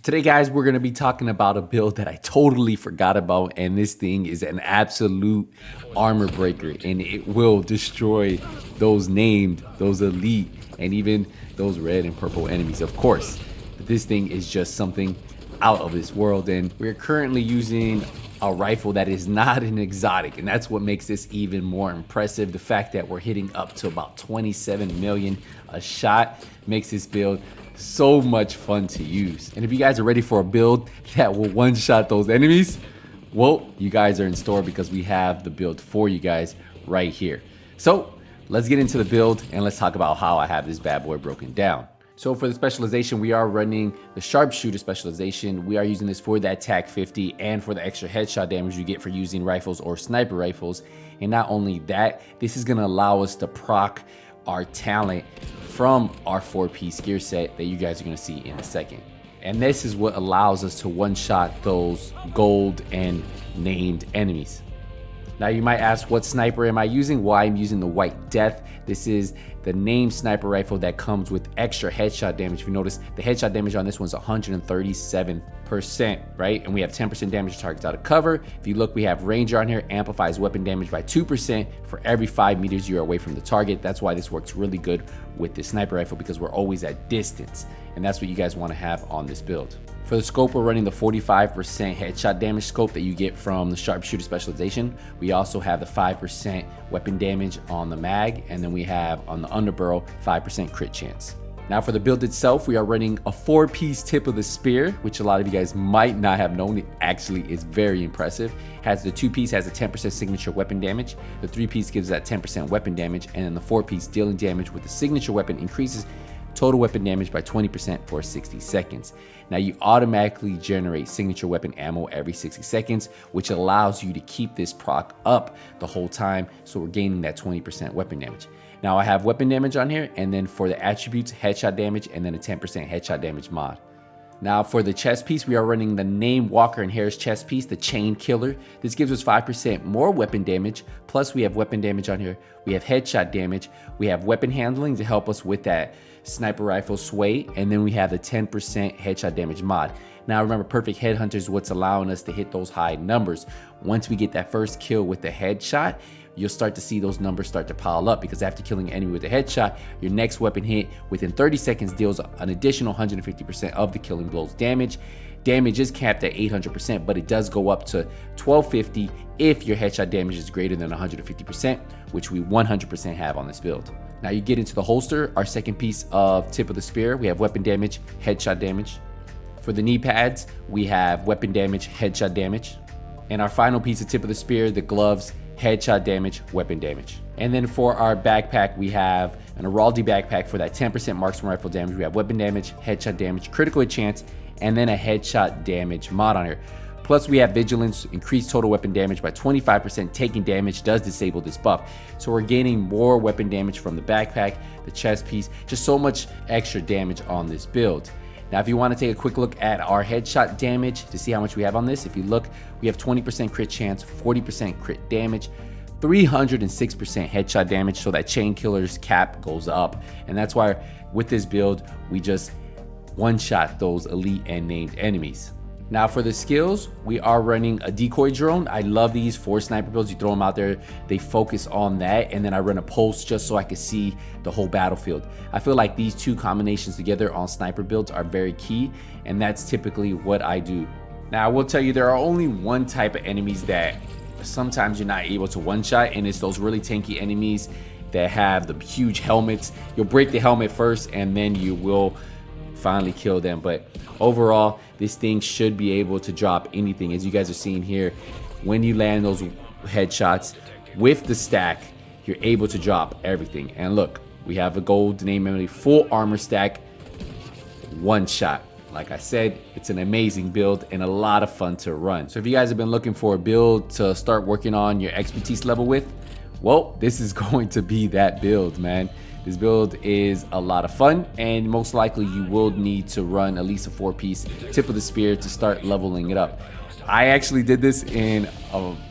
Today, guys, we're going to be talking about a build that I totally forgot about, and this thing is an absolute armor breaker, and it will destroy those named, those elite, and even those red and purple enemies, of course. But this thing is just something out of this world, and we're currently using a rifle that is not an exotic, and that's what makes this even more impressive. The fact that we're hitting up to about 27 million a shot makes this build so much fun to use. And if you guys are ready for a build that will one-shot those enemies, well, you guys are in store because we have the build for you guys right here. So let's get into the build and let's talk about how I have this bad boy broken down. So for the specialization, we are running the sharpshooter specialization. We are using this for that TAC 50 and for the extra headshot damage you get for using rifles or sniper rifles. And not only that, this is gonna allow us to proc our talent from our 4-piece gear set that you guys are gonna see in a second. And this is what allows us to one-shot those gold and named enemies. Now you might ask, what sniper am I using? Well, I'm using the White Death. This is the named sniper rifle that comes with extra headshot damage. If you notice, the headshot damage on this one's 137%, right? And we have 10% damage to targets out of cover. If you look, we have Ranger on here, amplifies weapon damage by 2% for every 5 meters you're away from the target. That's why this works really good with this sniper rifle, because we're always at distance. And that's what you guys want to have on this build. For the scope, we're running the 45% headshot damage scope that you get from the sharpshooter specialization. We also have the 5% weapon damage on the mag, and then we have on the underbarrel 5% crit chance. Now for the build itself, we are running a 4-piece tip of the spear, which a lot of you guys might not have known. It actually is very impressive. Has the 2-piece has a 10% signature weapon damage. The 3-piece gives that 10% weapon damage, and then the 4-piece dealing damage with the signature weapon increases total weapon damage by 20% for 60 seconds. Now you automatically generate signature weapon ammo every 60 seconds, which allows you to keep this proc up the whole time, so we're gaining that 20% weapon damage. Now I have weapon damage on here, and then for the attributes, headshot damage, and then a 10% headshot damage mod. Now for the chest piece, we are running the name Walker and Harris chest piece, the Chain Killer. This gives us 5% more weapon damage, plus we have weapon damage on here, we have headshot damage, we have weapon handling to help us with that sniper rifle sway, and then we have the 10% headshot damage mod. Now remember, perfect headhunter is what's allowing us to hit those high numbers. Once we get that first kill with the headshot, you'll start to see those numbers start to pile up, because after killing an enemy with a headshot, your next weapon hit within 30 seconds deals an additional 150% of the killing blow's damage. Damage is capped at 800%, but it does go up to 1250 if your headshot damage is greater than 150%, which we 100% have on this build. Now you get into the holster, our second piece of tip of the spear, we have weapon damage, headshot damage. For the knee pads, we have weapon damage, headshot damage. And our final piece of tip of the spear, the gloves, headshot damage, weapon damage. And then for our backpack, we have an Araldi backpack for that 10% marksman rifle damage. We have weapon damage, headshot damage, critical hit chance, and then a headshot damage mod on here. Plus we have vigilance, increased total weapon damage by 25%. Taking damage does disable this buff. So we're gaining more weapon damage from the backpack, the chest piece, just so much extra damage on this build. Now, if you want to take a quick look at our headshot damage to see how much we have on this, if you look, we have 20% crit chance, 40% crit damage, 306% headshot damage, so that Chain Killer's cap goes up. And that's why with this build, we just one-shot those elite and named enemies. Now for the skills, we are running a decoy drone. I love these for sniper builds. You throw them out there, they focus on that, and then I run a pulse just so I can see the whole battlefield. I feel like these two combinations together on sniper builds are very key, and that's typically what I do. Now I will tell you, there are only one type of enemies that sometimes you're not able to one-shot, and it's those really tanky enemies that have the huge helmets. You'll break the helmet first, and then you will finally kill them. But overall, this thing should be able to drop anything. As you guys are seeing here, when you land those headshots with the stack, you're able to drop everything. And look, we have a gold name memory, full armor stack, one shot. Like I said, it's an amazing build and a lot of fun to run. So if you guys have been looking for a build to start working on your expertise level with, well, this is going to be that build, man. This build is a lot of fun, and most likely you will need to run at least a 4-piece tip of the spear to start leveling it up. I actually did this in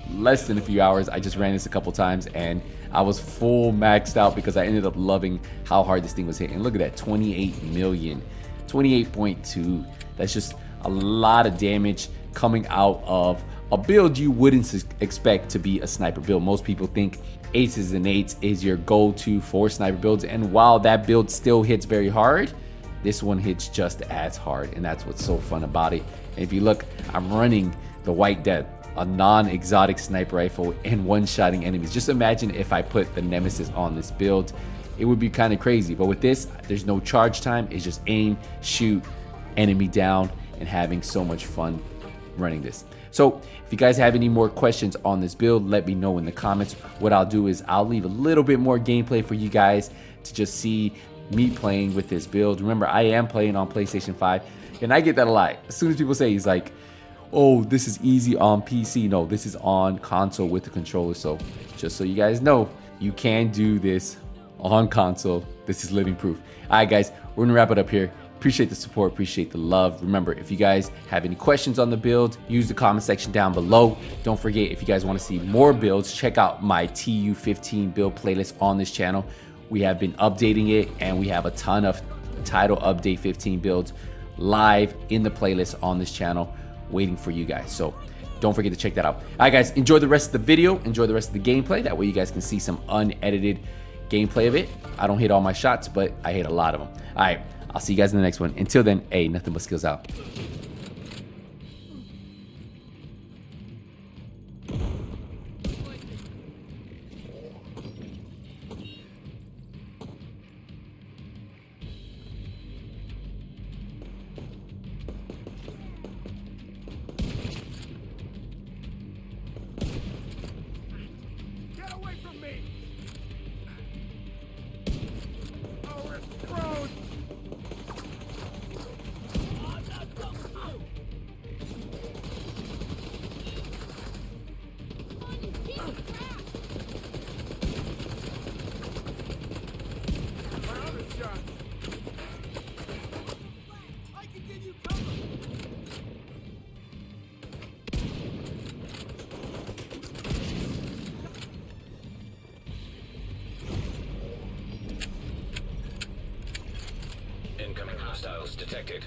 less than a few hours. I just ran this a couple times and I was full maxed out because I ended up loving how hard this thing was hitting. Look at that, 28 million, 28.2. That's just a lot of damage coming out of a build you wouldn't expect to be a sniper build. Most people think aces and eights is your go-to for sniper builds, and while that build still hits very hard, this one hits just as hard, and that's what's so fun about it. And if you look, I'm running the White Death, a non-exotic sniper rifle, and one-shotting enemies. Just imagine if I put the Nemesis on this build. It would be kind of crazy, but with this, there's no charge time. It's just aim, shoot, enemy down, and having so much fun running this. So if you guys have any more questions on this build, let me know in the comments. What I'll do is I'll leave a little bit more gameplay for you guys to just see me playing with this build. Remember, I am playing on PlayStation 5, and I get that a lot. As soon as people say, he's like, oh, this is easy on PC. No, this is on console with the controller. So just so you guys know, you can do this on console. This is living proof. All right, guys, we're gonna wrap it up here. Appreciate the support, appreciate the love. Remember, if you guys have any questions on the build, use the comment section down below. Don't forget, if you guys want to see more builds, check out my TU15 build playlist on this channel. We have been updating it, and we have a ton of Title Update 15 builds live in the playlist on this channel waiting for you guys. So don't forget to check that out. All right, guys, enjoy the rest of the video, enjoy the rest of the gameplay. That way you guys can see some unedited gameplay of it. I don't hit all my shots, but I hit a lot of them. All right, I'll see you guys in the next one. Until then, hey, nothing but skills out. Incoming hostiles detected.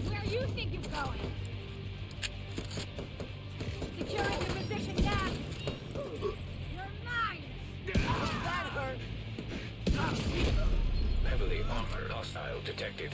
Where you think you're going? Securing your position now. You're mine. That hurt. Heavily armored hostile detected.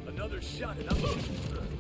Another shot and I'm